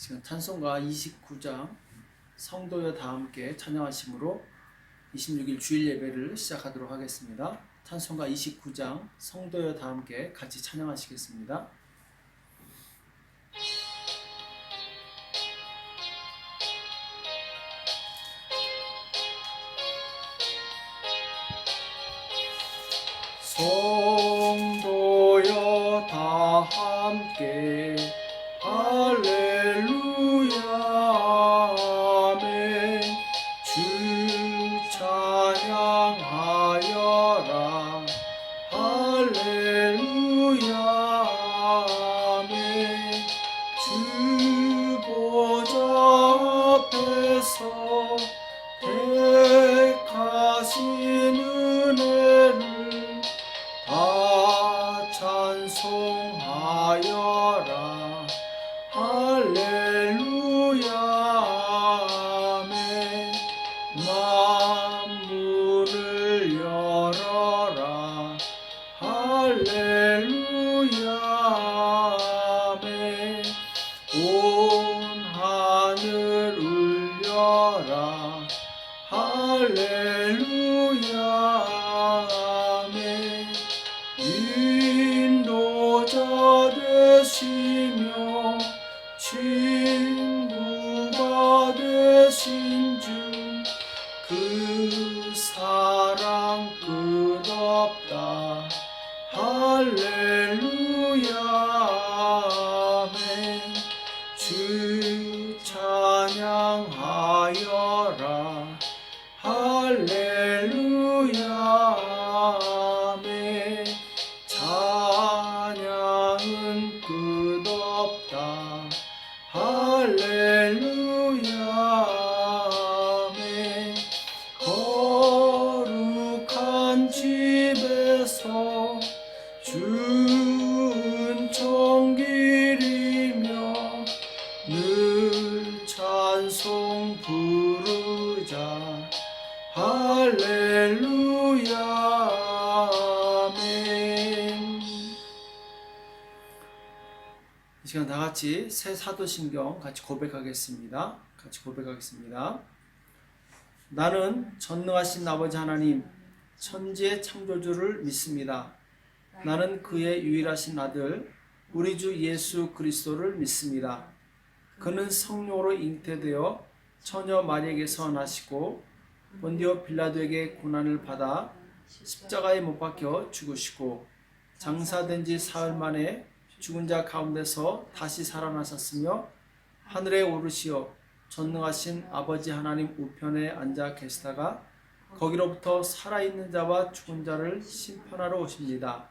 지금 찬송가 29장 성도여 다 함께 찬양하심으로 26일 주일 예배를 시작하도록 하겠습니다. 찬송가 29장 성도여 다 함께 같이 찬양하시겠습니다. 성도여 다 함께 할렐루야 아멘. 주 찬양하여라 할렐루야 아멘. 주 보좌 앞에서 택하신 은혜를 다 찬송하여라 할렐루야 아멘. 만물을 열어라 할렐루야 아멘. 온 하늘 울려라 할렐루야 아멘. 인도자 되시며 친구가 되신 주 그 사랑 끝없다 할렐루야 아멘. 주 찬양하여라 할렐루야 아멘. 찬양은 끝없다 할렐루야 아멘. 거룩한 집에서 주은 기리며 늘 찬송 부르자 할렐루야 아멘. 이 시간 다 같이 새 사도신경 같이 고백하겠습니다. 나는 전능하신 아버지 하나님 천지의 창조주를 믿습니다. 나는 그의 유일하신 아들 우리 주 예수 그리스도를 믿습니다. 그는 성령으로 잉태되어 처녀 마리에게서 나시고 본디오 빌라도에게 고난을 받아 십자가에 못 박혀 죽으시고 장사된 지 사흘 만에 죽은 자 가운데서 다시 살아나셨으며 하늘에 오르시어 전능하신 아버지 하나님 우편에 앉아 계시다가 거기로부터 살아있는 자와 죽은 자를 심판하러 오십니다.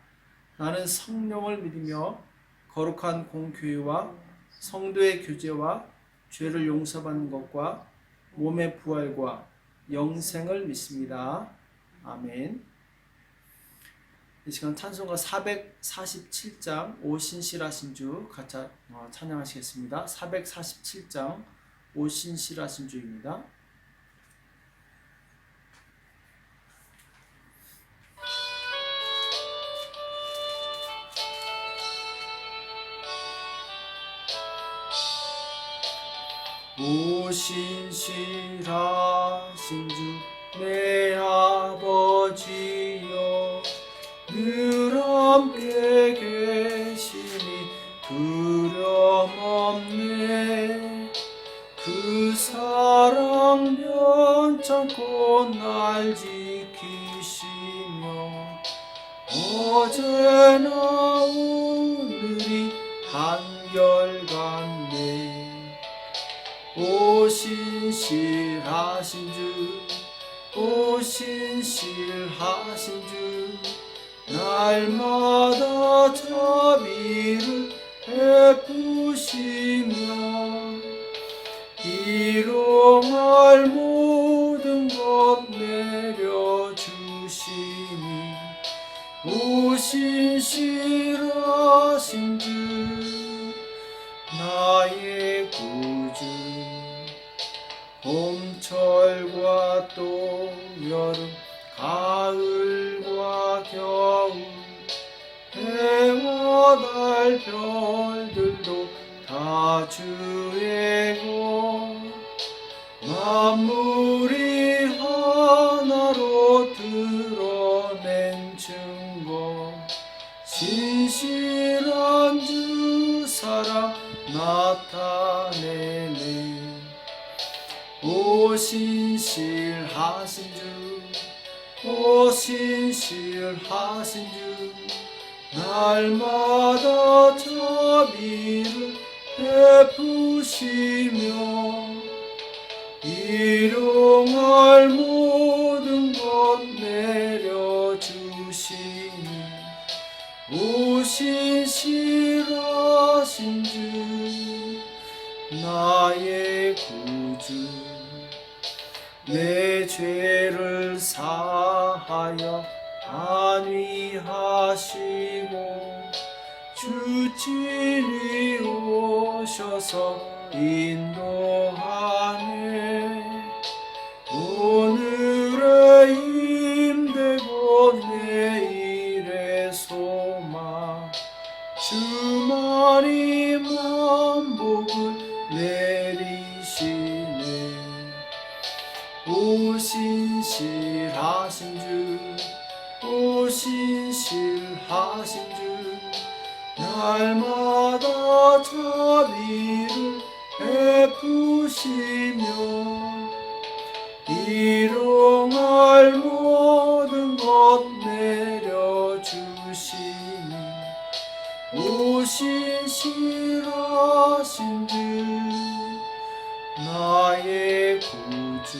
나는 성령을 믿으며 거룩한 공교회와 성도의 교제와 죄를 용서받는 것과 몸의 부활과 영생을 믿습니다. 아멘. 이 시간 찬송가 447장 오신실하신 주 같이 찬양하시겠습니다. 447장 오신실하신 주입니다. 오신실하신 주 내 아버지여 늘 함께 계시니 두려움 없네. 그 사랑 변찮고 날 지키시며 어제나 오늘이 한결같네. 오신실하신 주 날마다 자비를 베푸시며 일용할 모든 것 내려주시니 오신실하신 주 나의 구주. 봄철과 또 여름 가을과 겨울 해와 달 별들도 다 주의 것 만물이 하나로 드러낸 증거 신실한 주 사랑 나타내네. 오 신실하신 주, 오 신실하신 주, 날마다 자비를 베푸시며 일용할 모든 것 내려주시니 오 신실하신 주, 나의 구주, 내 죄를 사하여 안위하시고 주 친히 오셔서 인도하네. 오늘의 힘되고 내일의 소망 주만이 만복을 내리시네. 오 신실하신 주, 오 신실하신 주, 날마다 자비를 베푸시며 일용할 모든 것 내려주시니 오 신실하신 주, 나의 구주.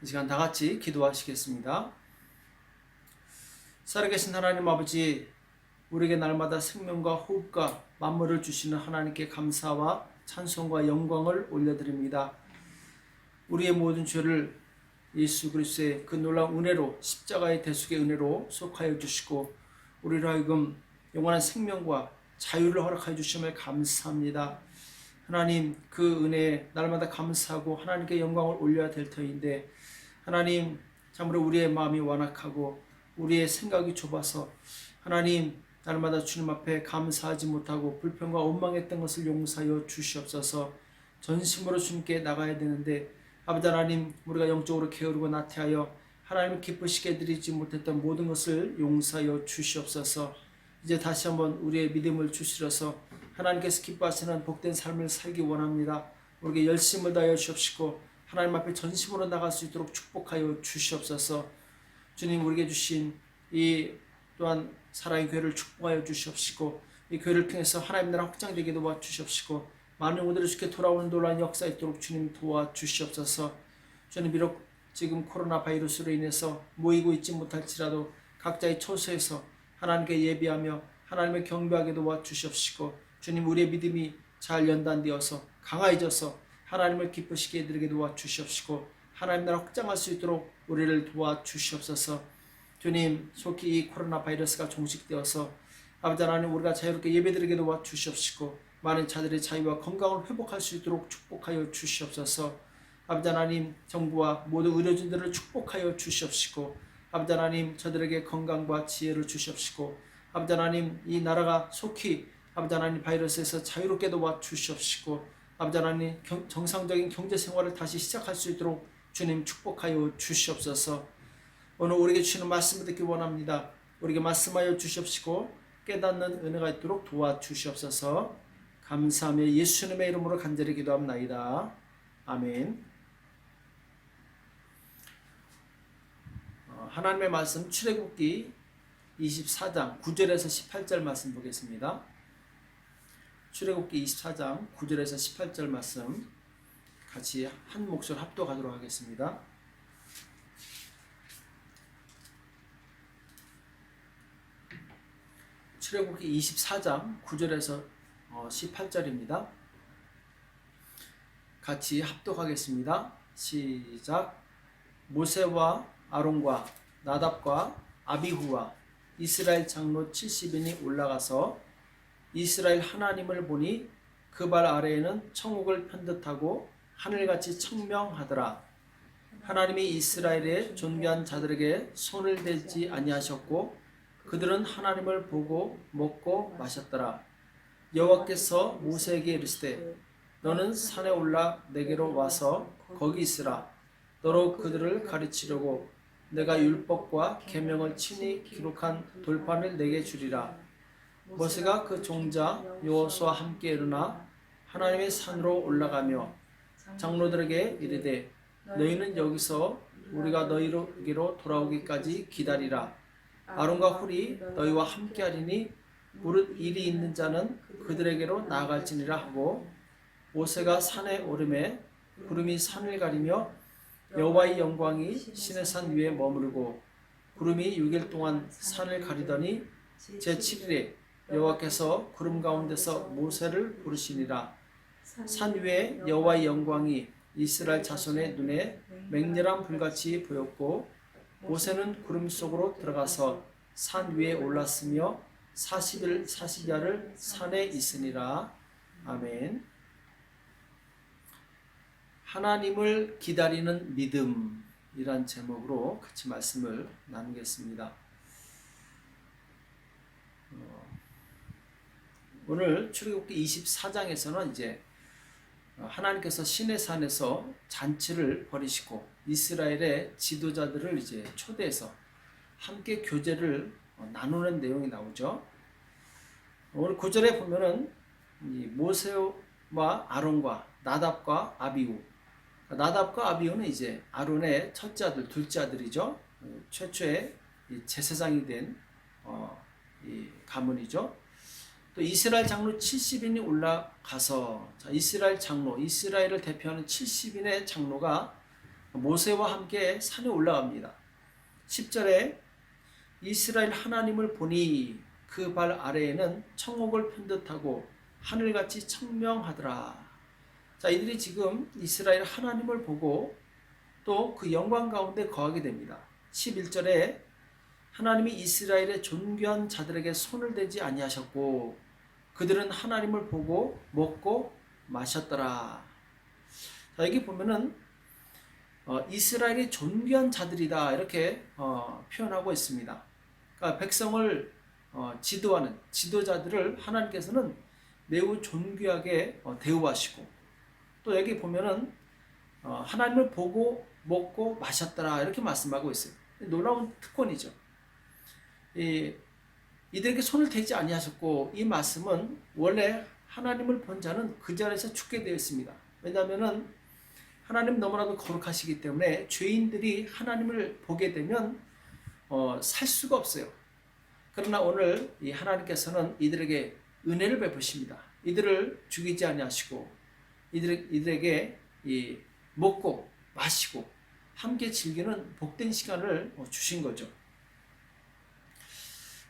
이 시간 다 같이 기도하시겠습니다. 살아계신 하나님 아버지, 우리에게 날마다 생명과 호흡과 만물을 주시는 하나님께 감사와 찬송과 영광을 올려드립니다. 우리의 모든 죄를 예수 그리스도의 그 놀라운 은혜로, 십자가의 대속의 은혜로 속하여 주시고 우리로 하여금 영원한 생명과 자유를 허락하여 주심을 감사합니다. 하나님, 그 은혜에 날마다 감사하고 하나님께 영광을 올려야 될 터인데 하나님, 참으로 우리의 마음이 완악하고 우리의 생각이 좁아서 하나님, 날마다 주님 앞에 감사하지 못하고 불평과 원망했던 것을 용서하여 주시옵소서. 전심으로 주님께 나가야 되는데 아버지 하나님, 우리가 영적으로 게으르고 나태하여 하나님을 기쁘시게 해드리지 못했던 모든 것을 용서하여 주시옵소서. 이제 다시 한번 우리의 믿음을 주시려서 하나님께서 기뻐하시는 복된 삶을 살기 원합니다. 우리에게 열심을 다하여 주옵시고 하나님 앞에 전심으로 나갈 수 있도록 축복하여 주시옵소서. 주님, 우리에게 주신 이 또한 사랑의 교회를 축복하여 주시옵시고 이 교회를 통해서 하나님 나라 확장되게 도와주시옵시고 많은 영혼들이 주께 돌아오는 놀라운 역사 있도록 주님 도와주시옵소서. 주님, 비록 지금 코로나 바이러스로 인해서 모이고 있지 못할지라도 각자의 처소에서 하나님께 예비하며 하나님을 경배하게 도와주시옵시고 주님, 우리의 믿음이 잘 연단되어서 강화해져서 하나님을 기쁘시게 해드리게 도와주시옵시고 하나님 나라 확장할 수 있도록 우리를 도와주시옵소서. 주님, 속히 이 코로나 바이러스가 종식되어서 아버지 하나님, 우리가 자유롭게 예배드리게 도와주시옵시고 많은 자들의 자유와 건강을 회복할 수 있도록 축복하여 주시옵소서. 아버지 하나님, 정부와 모든 의료진들을 축복하여 주시옵시고 아버지 하나님, 저들에게 건강과 지혜를 주시옵시고 아버지 하나님, 이 나라가 속히 아버지 하나님 바이러스에서 자유롭게 도와주시옵시고 아버지 하나님, 정상적인 경제생활을 다시 시작할 수 있도록 주님 축복하여 주시옵소서. 오늘 우리에게 주시는 말씀을 듣기 원합니다. 우리에게 말씀하여 주시옵시고 깨닫는 은혜가 있도록 도와주시옵소서. 감사하며 예수님의 이름으로 간절히 기도합나이다. 아멘. 하나님의 말씀 출애굽기 24장 9절에서 18절 말씀 보겠습니다. 출애굽기 24장 9절에서 18절 말씀 같이 한 목소리 합독하도록 하겠습니다. 출애굽기 24장 9절에서 18절입니다. 같이 합독하겠습니다. 시작. 모세와 아론과 나답과 아비후와 이스라엘 장로 70인이 올라가서 이스라엘 하나님을 보니 그 발 아래에는 천국을 편듯하고 하늘같이 청명하더라. 하나님이 이스라엘의 존귀한 자들에게 손을 대지 아니하셨고 그들은 하나님을 보고 먹고 마셨더라. 여호와께서 모세에게 이르시되 너는 산에 올라 내게로 와서 거기 있으라. 너로 그들을 가르치려고 내가 율법과 계명을 친히 기록한 돌판을 내게 주리라. 모세가 그 종자 여호수아와 함께 일어나 하나님의 산으로 올라가며 장로들에게 이르되 너희는 여기서 우리가 너희에게로 돌아오기까지 기다리라. 아론과 훌이 너희와 함께하리니 무릇 일이 있는 자는 그들에게로 나아갈지니라 하고 모세가 산에 오르매 구름이 산을 가리며 여호와의 영광이 시내산 위에 머무르고 구름이 6일 동안 산을 가리더니 제7일에 여호와께서 구름 가운데서 모세를 부르시니라. 산 위에 여호와의 영광이 이스라엘 자손의 눈에 맹렬한 불같이 보였고 모세는 구름 속으로 들어가서 산 위에 올랐으며 40일 40야를 산에 있으니라. 아멘. 하나님을 기다리는 믿음이란 제목으로 같이 말씀을 나누겠습니다. 오늘 출애굽기 24장에서는 이제 하나님께서 시내산에서 잔치를 벌이시고 이스라엘의 지도자들을 이제 초대해서 함께 교제를 나누는 내용이 나오죠. 오늘 9절에 보면은 이 모세와 아론과 나답과 아비후, 나답과 아비후는 이제 아론의 첫째 아들, 둘째 아들이죠. 최초의 제사장이 된 이 가문이죠. 또 이스라엘 장로 70인이 올라가서 이스라엘 장로, 이스라엘을 대표하는 70인의 장로가 모세와 함께 산에 올라갑니다. 10절에 이스라엘 하나님을 보니 그 발 아래에는 청옥을 편듯하고 하늘같이 청명하더라. 자, 이들이 지금 이스라엘 하나님을 보고 또 그 영광 가운데 거하게 됩니다. 11절에 하나님이 이스라엘의 존귀한 자들에게 손을 대지 아니하셨고 그들은 하나님을 보고 먹고 마셨더라. 자, 여기 보면은 이스라엘이 존귀한 자들이다 이렇게 표현하고 있습니다. 그러니까 백성을 지도하는 지도자들을 하나님께서는 매우 존귀하게 대우하시고 또 여기 보면은 하나님을 보고 먹고 마셨더라 이렇게 말씀하고 있어요. 놀라운 특권이죠. 이들에게 손을 대지 아니하셨고 이 말씀은 원래 하나님을 본 자는 그 자리에서 죽게 되어 있습니다. 왜냐하면은 하나님 너무나도 거룩하시기 때문에 죄인들이 하나님을 보게 되면 살 수가 없어요. 그러나 오늘 이 하나님께서는 이들에게 은혜를 베푸십니다. 이들을 죽이지 아니하시고 이들에게 이 먹고 마시고 함께 즐기는 복된 시간을 주신 거죠.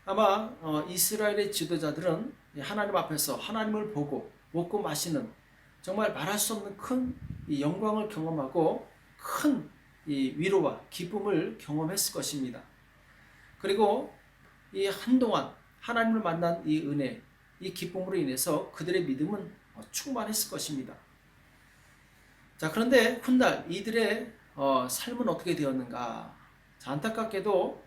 아마 이스라엘의 지도자들은 하나님 앞에서 하나님을 보고 먹고 마시는 정말 말할 수 없는 큰 영광을 경험하고 큰 위로와 기쁨을 경험했을 것입니다. 그리고 이 한동안 하나님을 만난 이 은혜, 이 기쁨으로 인해서 그들의 믿음은 충만했을 것입니다. 자, 그런데 훗날 이들의 삶은 어떻게 되었는가? 자, 안타깝게도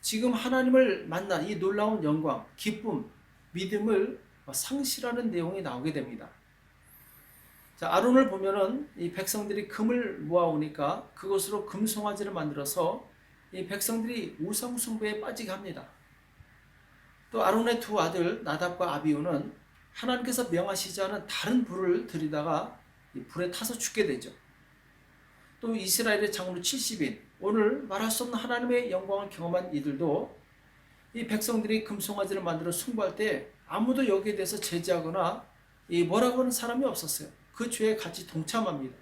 지금 하나님을 만난 이 놀라운 영광, 기쁨, 믿음을 상실하는 내용이 나오게 됩니다. 자, 아론을 보면은 이 백성들이 금을 모아오니까 그것으로 금송아지를 만들어서 이 백성들이 우상 숭배에 빠지게 합니다. 또 아론의 두 아들 나답과 아비후는 하나님께서 명하시지 않은 다른 불을 들이다가 이 불에 타서 죽게 되죠. 또 이스라엘의 장로 70인, 오늘 말할 수 없는 하나님의 영광을 경험한 이들도 이 백성들이 금송아지를 만들어 숭배할 때 아무도 여기에 대해서 제지하거나 뭐라고 하는 사람이 없었어요. 그 죄에 같이 동참합니다.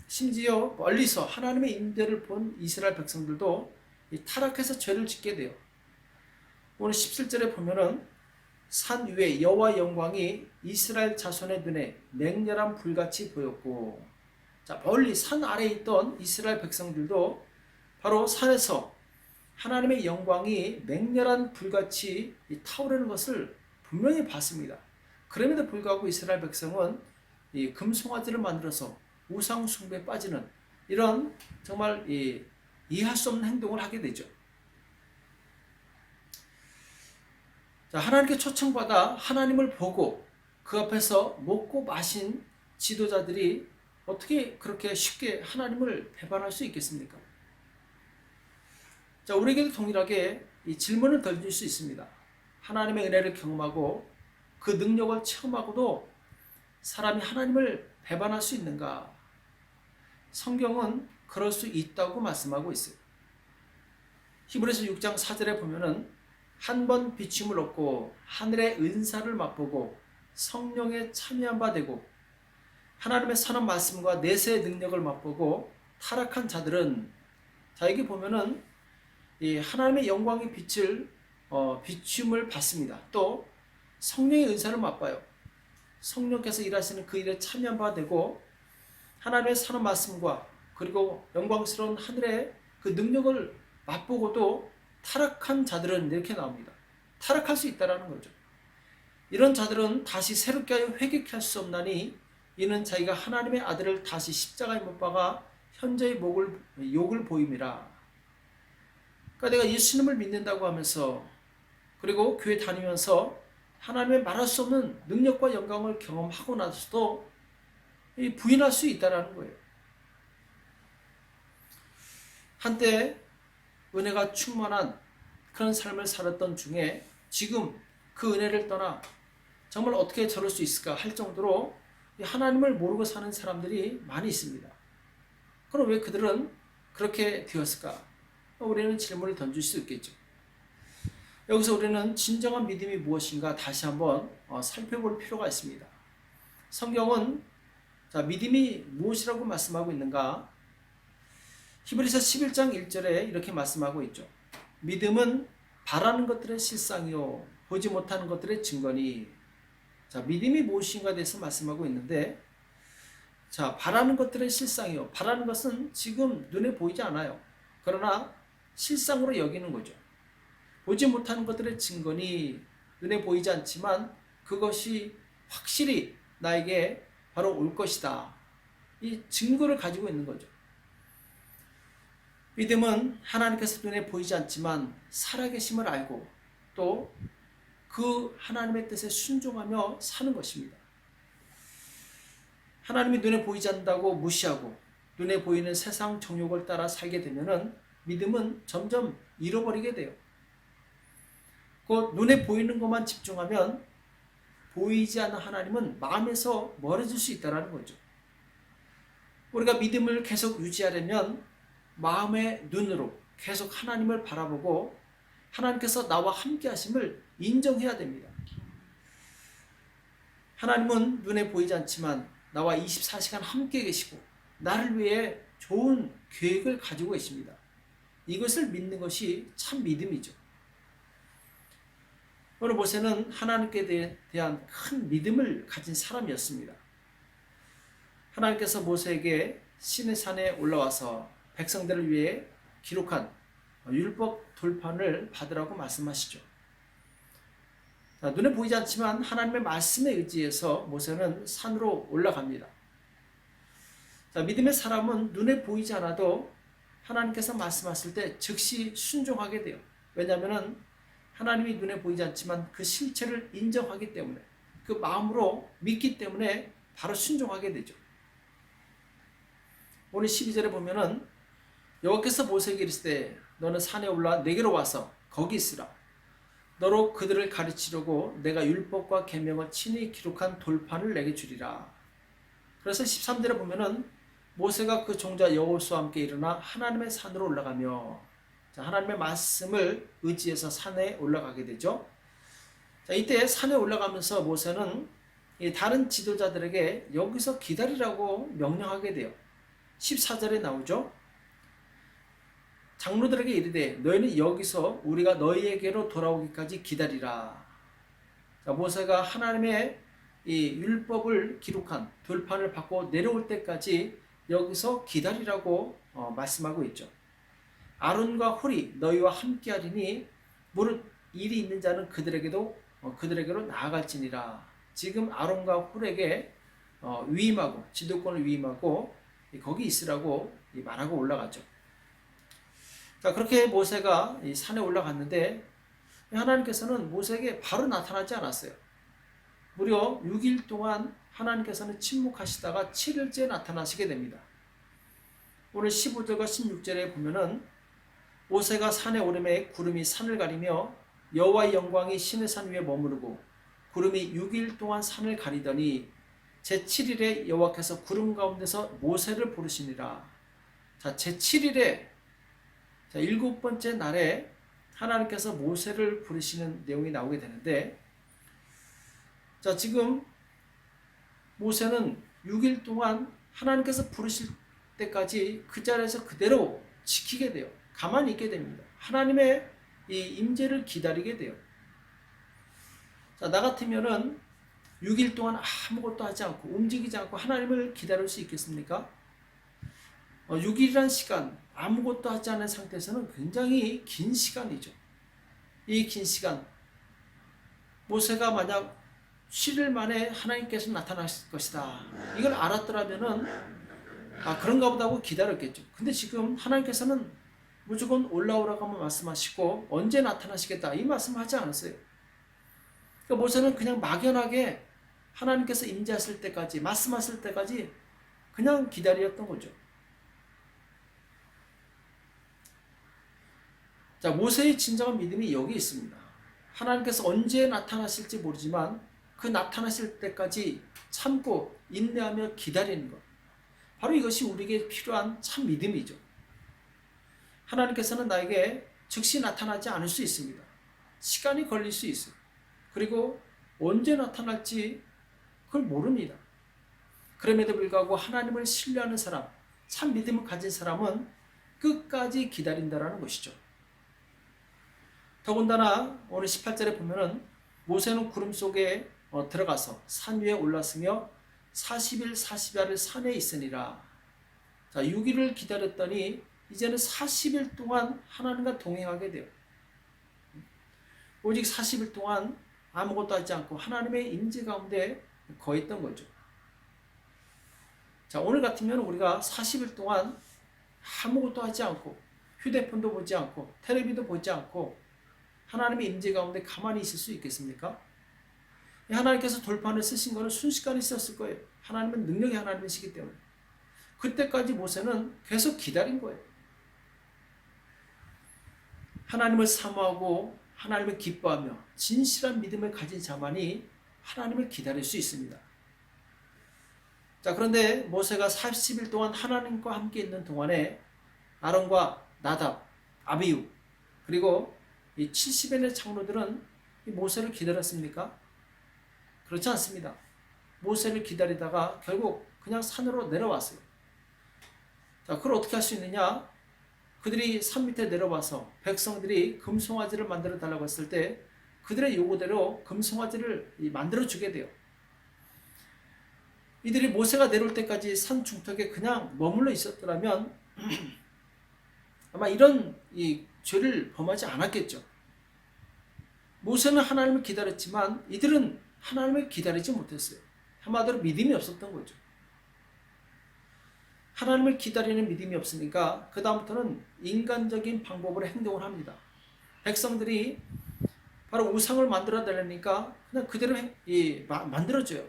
심지어 멀리서 하나님의 임재를 본 이스라엘 백성들도 타락해서 죄를 짓게 돼요. 오늘 17절에 보면은 산 위에 여호와의 영광이 이스라엘 자손의 눈에 맹렬한 불같이 보였고, 자, 멀리 산 아래에 있던 이스라엘 백성들도 바로 산에서 하나님의 영광이 맹렬한 불같이 타오르는 것을 분명히 봤습니다. 그럼에도 불구하고 이스라엘 백성은 이 금송아지를 만들어서 우상 숭배에 빠지는 이런 정말 이해할 수 없는 행동을 하게 되죠. 자, 하나님께 초청받아 하나님을 보고 그 앞에서 먹고 마신 지도자들이 어떻게 그렇게 쉽게 하나님을 배반할 수 있겠습니까? 자, 우리에게도 동일하게 이 질문을 던질 수 있습니다. 하나님의 은혜를 경험하고 그 능력을 체험하고도 사람이 하나님을 배반할 수 있는가? 성경은 그럴 수 있다고 말씀하고 있어요. 히브리서 6장 4절에 보면은 한 번 비춤을 얻고 하늘의 은사를 맛보고 성령에 참여한 바 되고 하나님의 선한 말씀과 내세의 능력을 맛보고 타락한 자들은, 자, 여기 보면은 이 하나님의 영광의 빛을 비춤을 받습니다. 또 성령의 은사를 맛봐요. 성령께서 일하시는 그 일에 참여한 바 되고 하나님의 선한 말씀과 그리고 영광스러운 하늘의 그 능력을 맛보고도 타락한 자들은, 이렇게 나옵니다. 타락할 수 있다는 거죠. 이런 자들은 다시 새롭게 하여 회개케 할 수 없나니 이는 자기가 하나님의 아들을 다시 십자가에 못 박아 현재의 욕을 보임이라. 그러니까 내가 예수님을 믿는다고 하면서 그리고 교회 다니면서 하나님의 말할 수 없는 능력과 영광을 경험하고 나서도 부인할 수 있다는 거예요. 한때 은혜가 충만한 그런 삶을 살았던 중에 지금 그 은혜를 떠나 정말 어떻게 저럴 수 있을까 할 정도로 하나님을 모르고 사는 사람들이 많이 있습니다. 그럼 왜 그들은 그렇게 되었을까? 우리는 질문을 던질 수 있겠죠. 여기서 우리는 진정한 믿음이 무엇인가 다시 한번 살펴볼 필요가 있습니다. 성경은 믿음이 무엇이라고 말씀하고 있는가? 히브리서 11장 1절에 이렇게 말씀하고 있죠. 믿음은 바라는 것들의 실상이요 보지 못하는 것들의 증거니. 자, 믿음이 무엇인가에 대해서 말씀하고 있는데, 자, 바라는 것들의 실상이요. 바라는 것은 지금 눈에 보이지 않아요. 그러나 실상으로 여기는 거죠. 보지 못하는 것들의 증거니, 눈에 보이지 않지만 그것이 확실히 나에게 바로 올 것이다. 이 증거를 가지고 있는 거죠. 믿음은 하나님께서 눈에 보이지 않지만 살아계심을 알고 또 그 하나님의 뜻에 순종하며 사는 것입니다. 하나님이 눈에 보이지 않는다고 무시하고 눈에 보이는 세상 정욕을 따라 살게 되면은 믿음은 점점 잃어버리게 돼요. 그 눈에 보이는 것만 집중하면 보이지 않는 하나님은 마음에서 멀어질 수 있다는 거죠. 우리가 믿음을 계속 유지하려면 마음의 눈으로 계속 하나님을 바라보고 하나님께서 나와 함께 하심을 인정해야 됩니다. 하나님은 눈에 보이지 않지만 나와 24시간 함께 계시고 나를 위해 좋은 계획을 가지고 계십니다. 이것을 믿는 것이 참 믿음이죠. 오늘 모세는 하나님께 대한 큰 믿음을 가진 사람이었습니다. 하나님께서 모세에게 시내산에 올라와서 백성들을 위해 기록한 율법 돌판을 받으라고 말씀하시죠. 자, 눈에 보이지 않지만 하나님의 말씀에 의지해서 모세는 산으로 올라갑니다. 자, 믿음의 사람은 눈에 보이지 않아도 하나님께서 말씀하실 때 즉시 순종하게 돼요. 왜냐하면 하나님이 눈에 보이지 않지만 그 실체를 인정하기 때문에, 그 마음으로 믿기 때문에 바로 순종하게 되죠. 오늘 12절에 보면은 여호와께서 모세에게 이르시되 너는 산에 올라 내게로 와서 거기 있으라. 너로 그들을 가르치려고 내가 율법과 계명을 친히 기록한 돌판을 내게 주리라. 그래서 13절에 보면은 모세가 그 종자 여호수아와 함께 일어나 하나님의 산으로 올라가며, 자, 하나님의 말씀을 의지해서 산에 올라가게 되죠. 자, 이때 산에 올라가면서 모세는 다른 지도자들에게 여기서 기다리라고 명령하게 돼요. 14절에 나오죠. 장로들에게 이르되 너희는 여기서 우리가 너희에게로 돌아오기까지 기다리라. 자, 모세가 하나님의 이 율법을 기록한 돌판을 받고 내려올 때까지 여기서 기다리라고 말씀하고 있죠. 아론과 홀이 너희와 함께하리니 무릇 일이 있는 자는 그들에게로 나아갈지니라. 지금 아론과 홀에게 위임하고 지도권을 위임하고 거기 있으라고 말하고 올라가죠. 자, 그렇게 모세가 이 산에 올라갔는데 하나님께서는 모세에게 바로 나타나지 않았어요. 무려 6일 동안 하나님께서는 침묵하시다가 7일째 나타나시게 됩니다. 오늘 15절과 16절에 보면은 모세가 산에 오르매 구름이 산을 가리며 여호와의 영광이 시내산 위에 머무르고 구름이 6일 동안 산을 가리더니 제7일에 여호와께서 구름 가운데서 모세를 부르시니라. 자, 제7일에 일곱 번째 날에 하나님께서 모세를 부르시는 내용이 나오게 되는데, 자, 지금 모세는 6일 동안 하나님께서 부르실 때까지 그 자리에서 그대로 지키게 돼요. 가만히 있게 됩니다. 하나님의 이 임재를 기다리게 돼요. 자, 나 같으면은 6일 동안 아무것도 하지 않고 움직이지 않고 하나님을 기다릴 수 있겠습니까? 6일이라는 시간, 아무것도 하지 않은 상태에서는 굉장히 긴 시간이죠. 이 긴 시간, 모세가 만약 7일 만에 하나님께서 나타나실 것이다, 이걸 알았더라면은 그런가 보다 하고 기다렸겠죠. 근데 지금 하나님께서는 무조건 올라오라고 말씀하시고 언제 나타나시겠다 이 말씀하지 않았어요. 그러니까 모세는 그냥 막연하게 하나님께서 임재하실 때까지, 말씀하실 때까지 그냥 기다렸던 거죠. 자, 모세의 진정한 믿음이 여기 있습니다. 하나님께서 언제 나타나실지 모르지만 그 나타나실 때까지 참고 인내하며 기다리는 것, 바로 이것이 우리에게 필요한 참 믿음이죠. 하나님께서는 나에게 즉시 나타나지 않을 수 있습니다. 시간이 걸릴 수 있어요. 그리고 언제 나타날지 그걸 모릅니다. 그럼에도 불구하고 하나님을 신뢰하는 사람, 참 믿음을 가진 사람은 끝까지 기다린다는 것이죠. 더군다나 오늘 18절에 보면은 모세는 구름 속에 들어가서 산 위에 올랐으며 40일 40야를 산에 있으니라. 자, 6일을 기다렸더니 이제는 40일 동안 하나님과 동행하게 돼요. 오직 40일 동안 아무것도 하지 않고 하나님의 임재 가운데 거했던 거죠. 자, 오늘 같으면 우리가 40일 동안 아무것도 하지 않고 휴대폰도 보지 않고 텔레비도 보지 않고 하나님의 임재 가운데 가만히 있을 수 있겠습니까? 하나님께서 돌판을 쓰신 것은 순식간에 썼을 거예요. 하나님은 능력의 하나님이시기 때문에. 그때까지 모세는 계속 기다린 거예요. 하나님을 사모하고 하나님을 기뻐하며 진실한 믿음을 가진 자만이 하나님을 기다릴 수 있습니다. 자, 그런데 모세가 40일 동안 하나님과 함께 있는 동안에 아론과 나답, 아비후, 그리고 이 70인의 장로들은 이 모세를 기다렸습니까? 그렇지 않습니다. 모세를 기다리다가 결국 그냥 산으로 내려왔어요. 자, 그걸 어떻게 할 수 있느냐? 그들이 산 밑에 내려와서 백성들이 금송아지를 만들어 달라고 했을 때 그들의 요구대로 금송아지를 만들어 주게 돼요. 이들이 모세가 내려올 때까지 산 중턱에 그냥 머물러 있었더라면 아마 이런 이 죄를 범하지 않았겠죠. 모세는 하나님을 기다렸지만 이들은 하나님을 기다리지 못했어요. 한마디로 믿음이 없었던 거죠. 하나님을 기다리는 믿음이 없으니까 그 다음부터는 인간적인 방법으로 행동을 합니다. 백성들이 바로 우상을 만들어 달라니까 그냥 그대로 만들어줘요.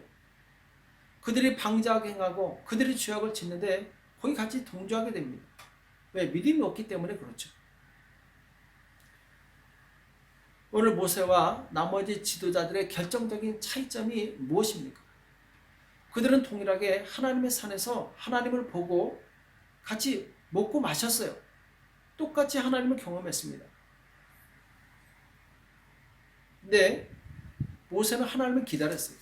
그들이 방자하게 행하고 그들이 죄악을 짓는데 거기 같이 동조하게 됩니다. 왜? 믿음이 없기 때문에 그렇죠. 오늘 모세와 나머지 지도자들의 결정적인 차이점이 무엇입니까? 그들은 동일하게 하나님의 산에서 하나님을 보고 같이 먹고 마셨어요. 똑같이 하나님을 경험했습니다. 근데 모세는 하나님을 기다렸어요.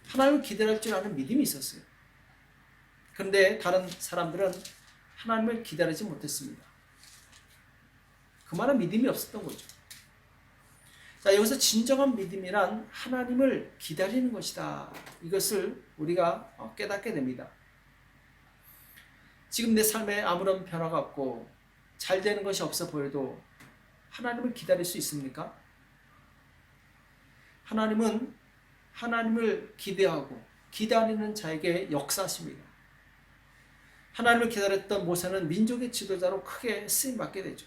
하나님을 기다릴 줄 아는 믿음이 있었어요. 그런데 다른 사람들은 하나님을 기다리지 못했습니다. 그만한 믿음이 없었던 거죠. 자, 여기서 진정한 믿음이란 하나님을 기다리는 것이다. 이것을 우리가 깨닫게 됩니다. 지금 내 삶에 아무런 변화가 없고 잘 되는 것이 없어 보여도 하나님을 기다릴 수 있습니까? 하나님은 하나님을 기대하고 기다리는 자에게 역사하십니다. 하나님을 기다렸던 모세는 민족의 지도자로 크게 쓰임받게 되죠.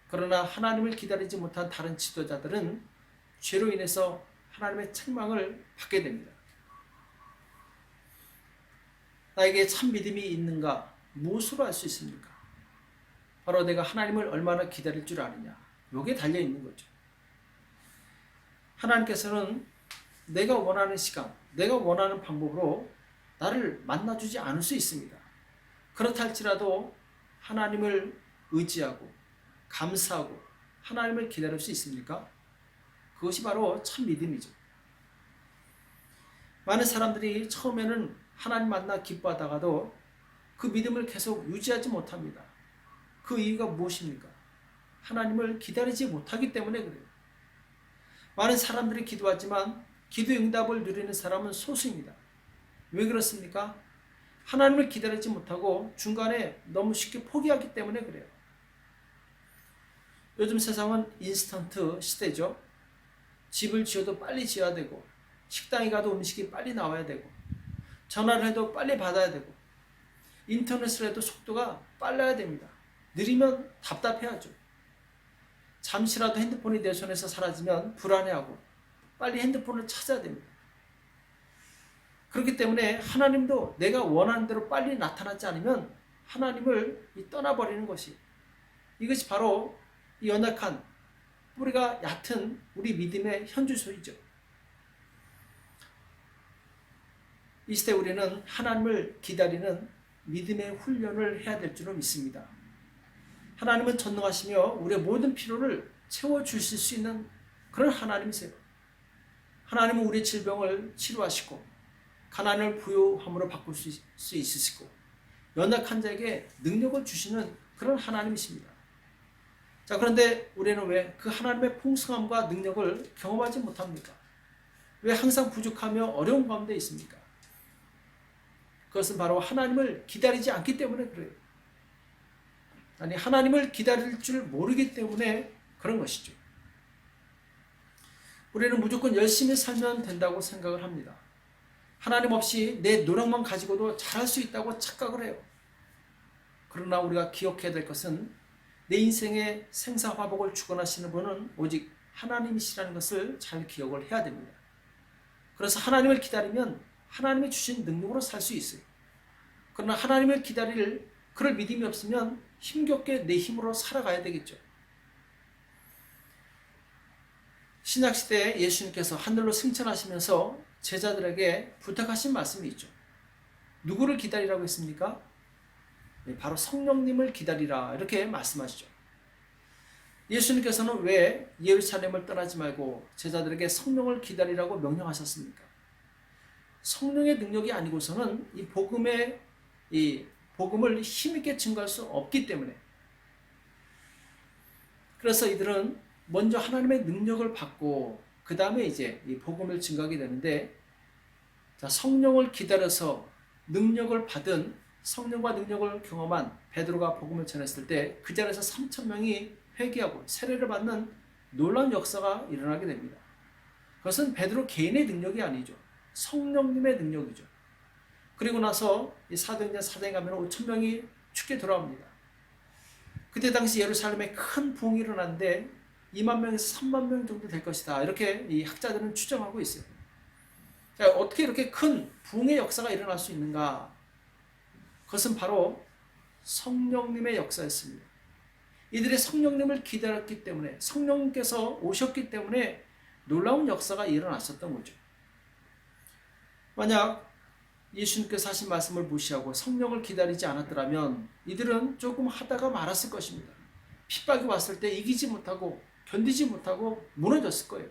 그러나 하나님을 기다리지 못한 다른 지도자들은 죄로 인해서 하나님의 책망을 받게 됩니다. 나에게 참 믿음이 있는가? 무엇으로 알 수 있습니까? 바로 내가 하나님을 얼마나 기다릴 줄 아느냐. 요게 달려있는 거죠. 하나님께서는 내가 원하는 시간, 내가 원하는 방법으로 나를 만나주지 않을 수 있습니다. 그렇다 할지라도 하나님을 의지하고 감사하고 하나님을 기다릴 수 있습니까? 그것이 바로 참 믿음이죠. 많은 사람들이 처음에는 하나님 만나 기뻐하다가도 그 믿음을 계속 유지하지 못합니다. 그 이유가 무엇입니까? 하나님을 기다리지 못하기 때문에 그래요. 많은 사람들이 기도하지만 기도 응답을 누리는 사람은 소수입니다. 왜 그렇습니까? 하나님을 기다리지 못하고 중간에 너무 쉽게 포기하기 때문에 그래요. 요즘 세상은 인스턴트 시대죠. 집을 지어도 빨리 지어야 되고, 식당에 가도 음식이 빨리 나와야 되고, 전화를 해도 빨리 받아야 되고, 인터넷을 해도 속도가 빨라야 됩니다. 느리면 답답해하죠. 잠시라도 핸드폰이 내 손에서 사라지면 불안해하고 빨리 핸드폰을 찾아야 됩니다. 그렇기 때문에 하나님도 내가 원하는 대로 빨리 나타나지 않으면 하나님을 떠나버리는 것이, 이것이 바로 연약한 뿌리가 얕은 우리 믿음의 현주소이죠. 이 시대 우리는 하나님을 기다리는 믿음의 훈련을 해야 될 줄로 믿습니다. 하나님은 전능하시며 우리의 모든 필요를 채워주실 수 있는 그런 하나님이세요. 하나님은 우리의 질병을 치료하시고 가난을 부요함으로 바꿀 수 있으시고 연약한 자에게 능력을 주시는 그런 하나님이십니다. 자, 그런데 우리는 왜 그 하나님의 풍성함과 능력을 경험하지 못합니까? 왜 항상 부족하며 어려운 가운데 있습니까? 그것은 바로 하나님을 기다리지 않기 때문에 그래요. 아니, 하나님을 기다릴 줄 모르기 때문에 그런 것이죠. 우리는 무조건 열심히 살면 된다고 생각을 합니다. 하나님 없이 내 노력만 가지고도 잘할 수 있다고 착각을 해요. 그러나 우리가 기억해야 될 것은 내 인생의 생사화복을 주관하시는 분은 오직 하나님이시라는 것을 잘 기억을 해야 됩니다. 그래서 하나님을 기다리면 하나님이 주신 능력으로 살 수 있어요. 그러나 하나님을 기다릴 그럴 믿음이 없으면 힘겹게 내 힘으로 살아가야 되겠죠. 신약시대에 예수님께서 하늘로 승천하시면서 제자들에게 부탁하신 말씀이 있죠. 누구를 기다리라고 했습니까? 바로 성령님을 기다리라, 이렇게 말씀하시죠. 예수님께서는 왜 예루살렘을 떠나지 말고 제자들에게 성령을 기다리라고 명령하셨습니까? 성령의 능력이 아니고서는 이 복음을 힘있게 증거할 수 없기 때문에, 그래서 이들은 먼저 하나님의 능력을 받고 그 다음에 이제 이 복음을 증거하게 되는데, 자, 성령을 기다려서 능력을 받은, 성령과 능력을 경험한 베드로가 복음을 전했을 때 그 자리에서 3,000명이 회개하고 세례를 받는 놀라운 역사가 일어나게 됩니다. 그것은 베드로 개인의 능력이 아니죠. 성령님의 능력이죠. 그리고 나서 이 사도행전 4장에 가면 5,000명이 죽게 돌아옵니다. 그때 당시 예루살렘에 큰 부흥이 일어났는데 2만 명에서 3만 명 정도 될 것이다, 이렇게 이 학자들은 추정하고 있어요. 자, 어떻게 이렇게 큰 부흥의 역사가 일어날 수 있는가? 그것은 바로 성령님의 역사였습니다. 이들이 성령님을 기다렸기 때문에, 성령님께서 오셨기 때문에 놀라운 역사가 일어났었던 거죠. 만약 예수님께서 하신 말씀을 무시하고 성령을 기다리지 않았더라면 이들은 조금 하다가 말았을 것입니다. 핍박이 왔을 때 이기지 못하고 견디지 못하고 무너졌을 거예요.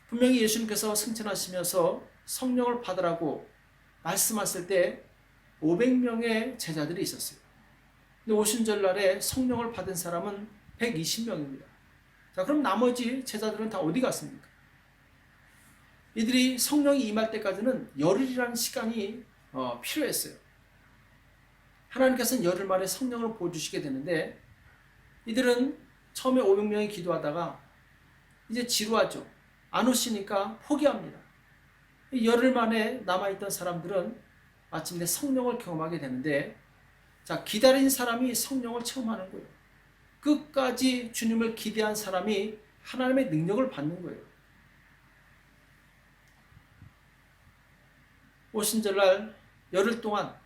분명히 예수님께서 승천하시면서 성령을 받으라고 말씀하실 때 500명의 제자들이 있었어요. 근데 오순절날에 성령을 받은 사람은 120명입니다. 자, 그럼 나머지 제자들은 다 어디 갔습니까? 이들이 성령이 임할 때까지는 열흘이라는 시간이 필요했어요. 하나님께서는 열흘 만에 성령을 부어주시게 되는데 이들은 처음에 500명이 기도하다가 이제 지루하죠. 안 오시니까 포기합니다. 열흘 만에 남아있던 사람들은 마침내 성령을 경험하게 되는데, 자, 기다린 사람이 성령을 체험하는 거예요. 끝까지 주님을 기대한 사람이 하나님의 능력을 받는 거예요. 오순절날 열흘 동안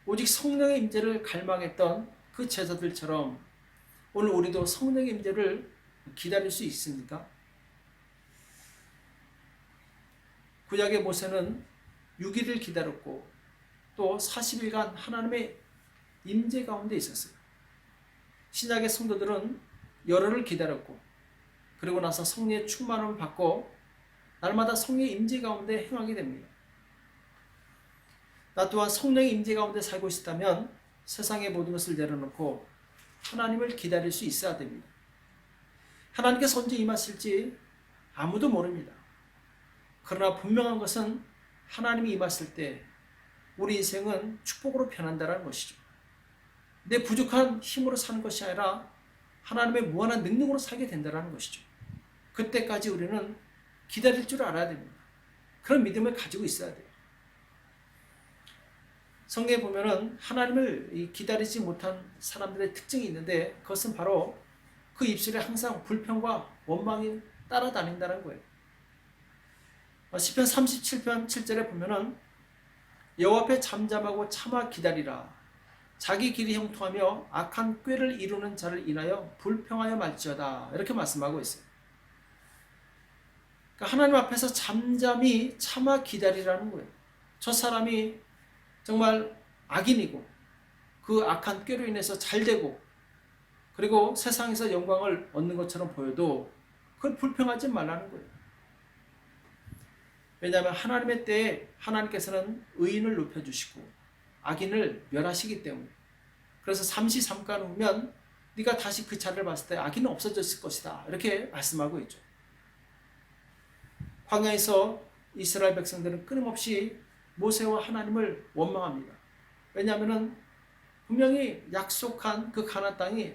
오직 성령의 임재를 갈망했던 그 제자들처럼 오늘 우리도 성령의 임재를 기다릴 수 있습니까? 구약의 모세는 6일을 기다렸고 또 40일간 하나님의 임재 가운데 있었어요. 신약의 성도들은 열흘을 기다렸고 그리고 나서 성령의 충만함을 받고 날마다 성령의 임재 가운데 행하게 됩니다. 나 또한 성령의 임재 가운데 살고 있다면 세상의 모든 것을 내려놓고 하나님을 기다릴 수 있어야 됩니다. 하나님께서 언제 임하실지 아무도 모릅니다. 그러나 분명한 것은 하나님이 임하실 때 우리 인생은 축복으로 변한다는 것이죠. 내 부족한 힘으로 사는 것이 아니라 하나님의 무한한 능력으로 살게 된다는 것이죠. 그때까지 우리는 기다릴 줄 알아야 됩니다. 그런 믿음을 가지고 있어야 돼요. 성경에 보면은 하나님을 기다리지 못한 사람들의 특징이 있는데 그것은 바로 그 입술에 항상 불평과 원망이 따라다닌다는 거예요. 시편 37편 7절에 보면은 여호와 앞에 잠잠하고 참아 기다리라. 자기 길이 형통하며 악한 꾀를 이루는 자를 인하여 불평하여 말지어다. 이렇게 말씀하고 있어요. 그러니까 하나님 앞에서 잠잠히 참아 기다리라는 거예요. 저 사람이 정말 악인이고 그 악한 꾀로 인해서 잘되고 그리고 세상에서 영광을 얻는 것처럼 보여도 그걸 불평하지 말라는 거예요. 왜냐하면 하나님의 때에 하나님께서는 의인을 높여주시고 악인을 멸하시기 때문에. 그래서 잠시 잠깐 후면 네가 다시 그 자리를 봤을 때 악인은 없어졌을 것이다. 이렇게 말씀하고 있죠. 광야에서 이스라엘 백성들은 끊임없이 모세와 하나님을 원망합니다. 왜냐하면 분명히 약속한 그 가나안 땅이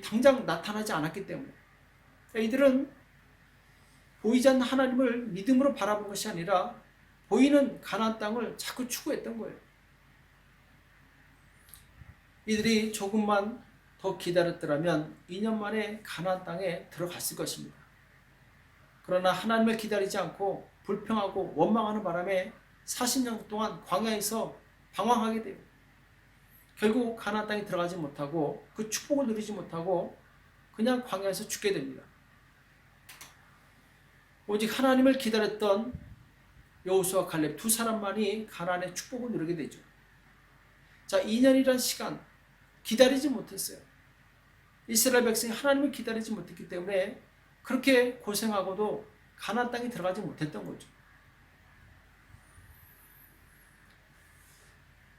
당장 나타나지 않았기 때문에. 이들은 보이지 않는 하나님을 믿음으로 바라본 것이 아니라 보이는 가나안 땅을 자꾸 추구했던 거예요. 이들이 조금만 더 기다렸더라면 2년 만에 가나안 땅에 들어갔을 것입니다. 그러나 하나님을 기다리지 않고 불평하고 원망하는 바람에 40년 동안 광야에서 방황하게 돼요. 결국 가나안 땅에 들어가지 못하고 그 축복을 누리지 못하고 그냥 광야에서 죽게 됩니다. 오직 하나님을 기다렸던 여호수아 갈렙 두 사람만이 가나안의 축복을 누리게 되죠. 자, 2년이란 시간 기다리지 못했어요. 이스라엘 백성이 하나님을 기다리지 못했기 때문에 그렇게 고생하고도 가나안 땅에 들어가지 못했던 거죠.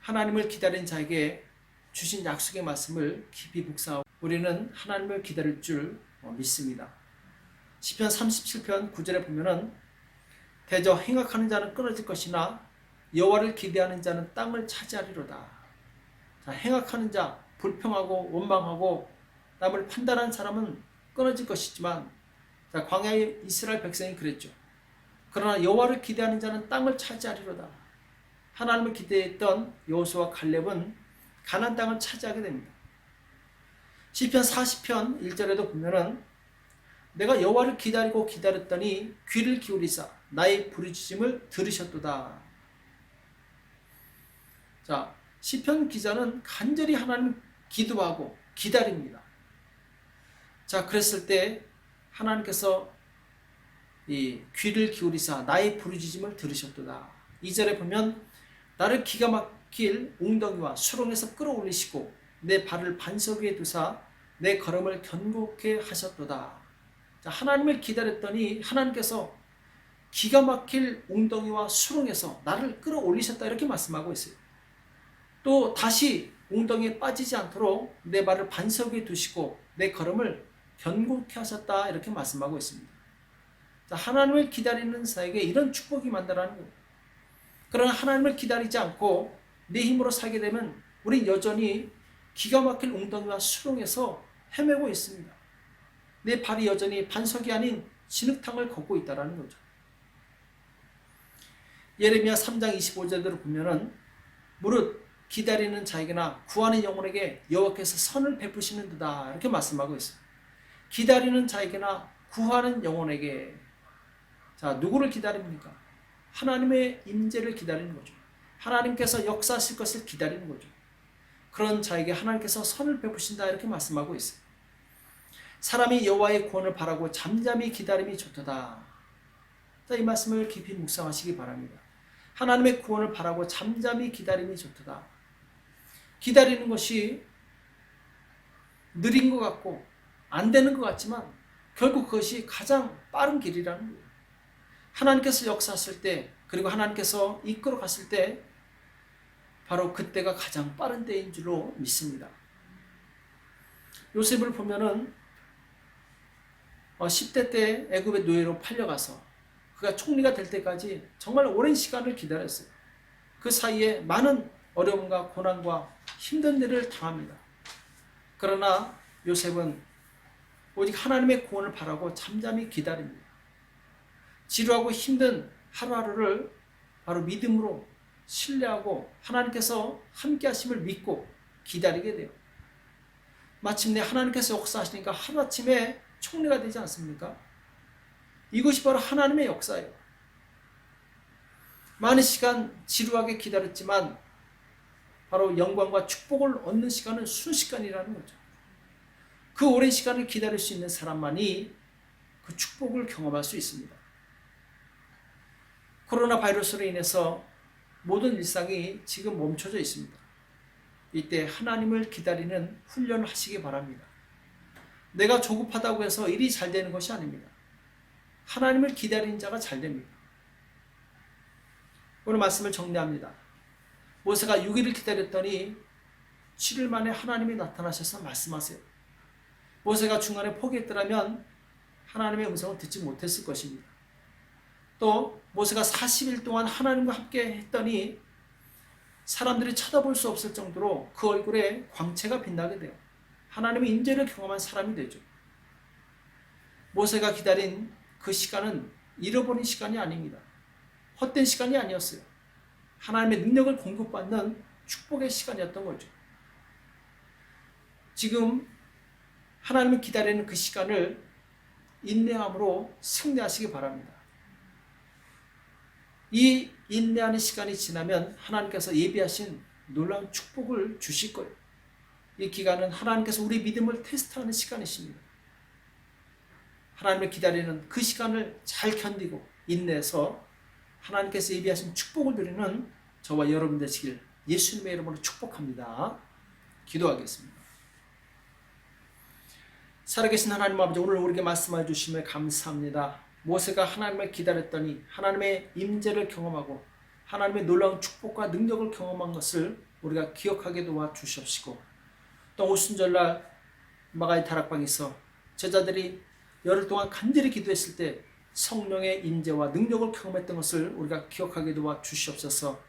하나님을 기다린 자에게 주신 약속의 말씀을 깊이 묵상하고 우리는 하나님을 기다릴 줄 믿습니다. 시편 37편 9절에 보면은 대저 행악하는 자는 끊어질 것이나 여호와를 기대하는 자는 땅을 차지하리로다. 자, 행악하는 자, 불평하고 원망하고 남을 판단하는 사람은 끊어질 것이지만 자, 광야의 이스라엘 백성이 그랬죠. 그러나 여호와를 기대하는 자는 땅을 차지하리로다. 하나님을 기대했던 여호수아 갈렙은 가나안 땅을 차지하게 됩니다. 시편 40편 1절에도 보면은 내가 여호와를 기다리고 기다렸더니 귀를 기울이사 나의 부르짖음을 들으셨도다. 자, 시편 기자는 간절히 하나님을 기도하고 기다립니다. 자, 그랬을 때 하나님께서 이 귀를 기울이사 나의 부르짖음을 들으셨도다. 2절에 보면 나를 기가 막힐 웅덩이와 수렁에서 끌어올리시고 내 발을 반석 위에 두사 내 걸음을 견고케 하셨도다. 자, 하나님을 기다렸더니 하나님께서 기가 막힐 웅덩이와 수렁에서 나를 끌어올리셨다 이렇게 말씀하고 있어요. 또 다시 웅덩이에 빠지지 않도록 내 발을 반석 위에 두시고 내 걸음을 견고케 하셨다 이렇게 말씀하고 있습니다. 자, 하나님을 기다리는 자에게 이런 축복이 만나라는 거예요. 그러나 하나님을 기다리지 않고 내 힘으로 살게 되면 우린 여전히 기가 막힐 웅덩이와 수렁에서 헤매고 있습니다. 내 발이 여전히 반석이 아닌 진흙탕을 걷고 있다는 거죠. 예레미야 3장 25절대로 보면은 무릇 기다리는 자에게나 구하는 영혼에게 여호와께서 선을 베푸시는 듯다 이렇게 말씀하고 있어요. 기다리는 자에게나 구하는 영혼에게. 자, 누구를 기다립니까? 하나님의 임재를 기다리는 거죠. 하나님께서 역사하실 것을 기다리는 거죠. 그런 자에게 하나님께서 선을 베푸신다 이렇게 말씀하고 있어요. 사람이 여호와의 구원을 바라고 잠잠히 기다림이 좋도다. 자, 이 말씀을 깊이 묵상하시기 바랍니다. 하나님의 구원을 바라고 잠잠히 기다림이 좋도다. 기다리는 것이 느린 것 같고 안 되는 것 같지만 결국 그것이 가장 빠른 길이라는 거예요. 하나님께서 역사하실 때, 그리고 하나님께서 이끌어 갔을 때 바로 그때가 가장 빠른 때인 줄로 믿습니다. 요셉을 보면은 10대 때 애굽의 노예로 팔려가서 그가 총리가 될 때까지 정말 오랜 시간을 기다렸어요. 그 사이에 많은 어려움과 고난과 힘든 일을 당합니다. 그러나 요셉은 오직 하나님의 구원을 바라고 잠잠히 기다립니다. 지루하고 힘든 하루하루를 바로 믿음으로 신뢰하고 하나님께서 함께 하심을 믿고 기다리게 돼요. 마침내 하나님께서 역사하시니까 하루아침에 총리가 되지 않습니까? 이것이 바로 하나님의 역사예요. 많은 시간 지루하게 기다렸지만 바로 영광과 축복을 얻는 시간은 순식간이라는 거죠. 그 오랜 시간을 기다릴 수 있는 사람만이 그 축복을 경험할 수 있습니다. 코로나 바이러스로 인해서 모든 일상이 지금 멈춰져 있습니다. 이때 하나님을 기다리는 훈련을 하시기 바랍니다. 내가 조급하다고 해서 일이 잘 되는 것이 아닙니다. 하나님을 기다리는 자가 잘 됩니다. 오늘 말씀을 정리합니다. 모세가 6일을 기다렸더니 7일 만에 하나님이 나타나셔서 말씀하세요. 모세가 중간에 포기했더라면 하나님의 음성을 듣지 못했을 것입니다. 또 모세가 40일 동안 하나님과 함께 했더니 사람들이 쳐다볼 수 없을 정도로 그 얼굴에 광채가 빛나게 돼요. 하나님의 임재를 경험한 사람이 되죠. 모세가 기다린 그 시간은 잃어버린 시간이 아닙니다. 헛된 시간이 아니었어요. 하나님의 능력을 공급받는 축복의 시간이었던 거죠. 지금 하나님을 기다리는 그 시간을 인내함으로 승리하시기 바랍니다. 이 인내하는 시간이 지나면 하나님께서 예비하신 놀라운 축복을 주실 거예요. 이 기간은 하나님께서 우리 믿음을 테스트하는 시간이십니다. 하나님을 기다리는 그 시간을 잘 견디고 인내해서 하나님께서 예비하신 축복을 누리는 저와 여러분 되시길 예수님의 이름으로 축복합니다. 기도하겠습니다. 살아계신 하나님 아버지, 오늘 우리에게 말씀해 주심에 감사합니다. 모세가 하나님을 기다렸더니 하나님의 임재를 경험하고 하나님의 놀라운 축복과 능력을 경험한 것을 우리가 기억하게 도와주시옵시고, 또 오순절날 마가의 다락방에서 제자들이 열흘 동안 간절히 기도했을 때 성령의 임재와 능력을 경험했던 것을 우리가 기억하게 도와주시옵소서.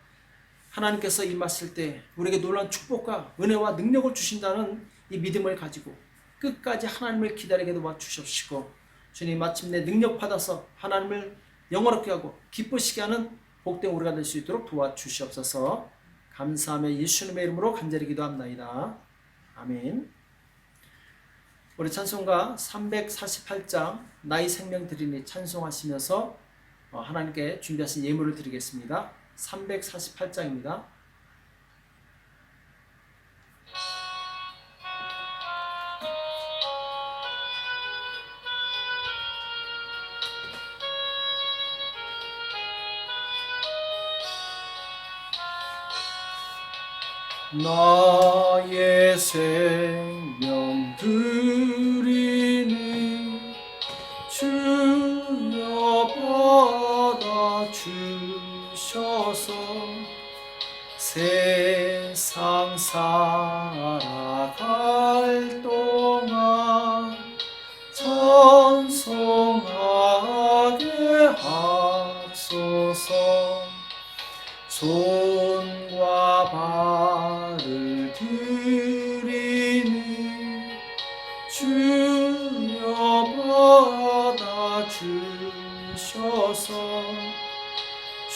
하나님께서 임하실 때 우리에게 놀라운 축복과 은혜와 능력을 주신다는 이 믿음을 가지고 끝까지 하나님을 기다리게 도와주시옵시고, 주님 마침내 능력 받아서 하나님을 영화롭게 하고 기쁘시게 하는 복된 우리가 될 수 있도록 도와주시옵소서. 감사하며 예수님의 이름으로 간절히 기도합나이다. 아멘. 우리 찬송가 348장 나의 생명 드리니 찬송하시면서 하나님께 준비하신 예물을 드리겠습니다. 348장입니다. 나의 생명 드리니 주여 받아 주셔서 세상 살아갈 동안 찬송하게 하소서. 손과 발을 드리니 주여 받아 주셔서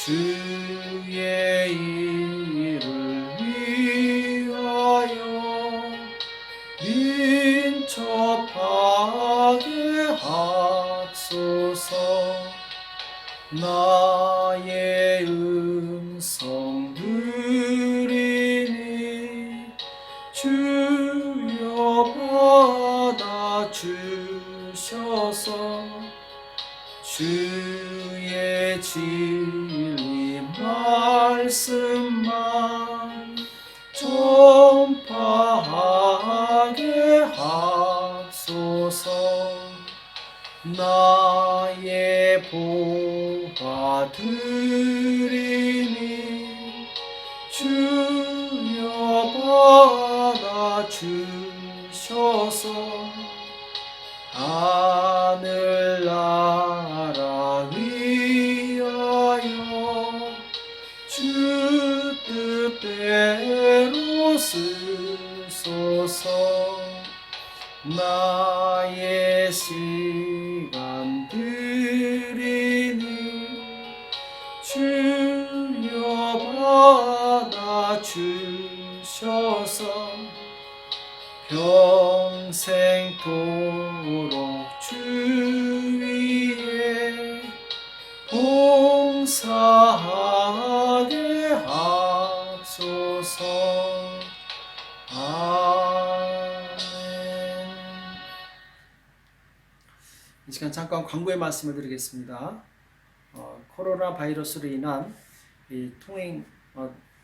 주의 일을 위하여 민첩하게 하소서. 나의 음성 들으니 주여 받아주셔서 주의 진리 말씀만 전파하게 하소서. 나의 보화 드리니 주여 받아주셔서 하늘나라 위하여 주 뜻대로 쓰소서. 나의 시간 드리니 주여 받아주셔서 평생토록 주 위에 봉사하게 하소서. 이 시간 잠깐 광고의 말씀을 드리겠습니다. 코로나 바이러스로 인한 이 통행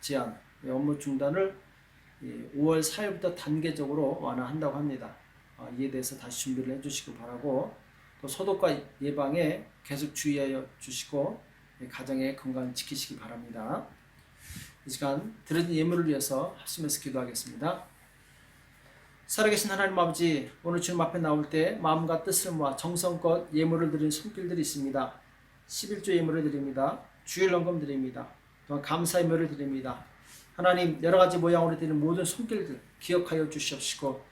제한, 업무 중단을 5월 4일부터 단계적으로 완화한다고 합니다. 이에 대해서 다시 준비를 해주시기 바라고, 또 소독과 예방에 계속 주의하여 주시고 가정의 건강 지키시기 바랍니다. 이 시간 드려진 예물을 위해서 합심해서 기도하겠습니다. 살아계신 하나님 아버지, 오늘 주님 앞에 나올 때 마음과 뜻을 모아 정성껏 예물을 드리는 손길들이 있습니다. 11조 예물을 드립니다. 주일 헌금 드립니다. 또한 감사 예물을 드립니다. 하나님, 여러 가지 모양으로 드리는 모든 손길들 기억하여 주시옵시고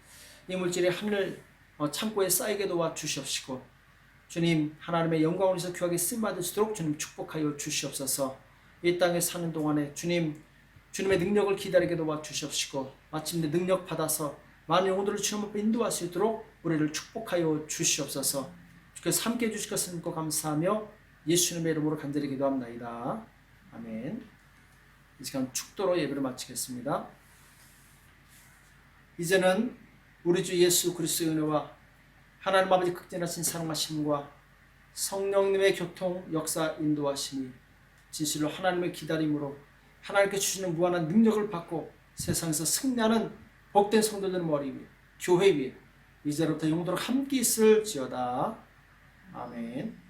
이 물질이 하늘 창고에 쌓이게 도와 주시옵시고 주님, 하나님의 영광을 위해서 귀하게 쓰임받을 수 있도록 주님 축복하여 주시옵소서. 이 땅에 사는 동안에 주님의 능력을 기다리게 도와 주시옵시고 마침내 능력 받아서 많은 영혼들을 주님 앞에 인도할 수 있도록 우리를 축복하여 주시옵소서. 주께서 함께 해주실 것을 믿고 감사하며 예수님의 이름으로 간절히 기도합나이다. 아멘. 이 시간 축도로 예배를 마치겠습니다. 이제는 우리 주 예수 그리스도의 은혜와 하나님 아버지 극진하신 사랑하심과 성령님의 교통 역사 인도하심이 진실로 하나님의 기다림으로 하나님께 주시는 무한한 능력을 받고 세상에서 승리하는 복된 성도들 머리 위에 교회 위에 이제부터 영원토록 함께 있을지어다. 아멘.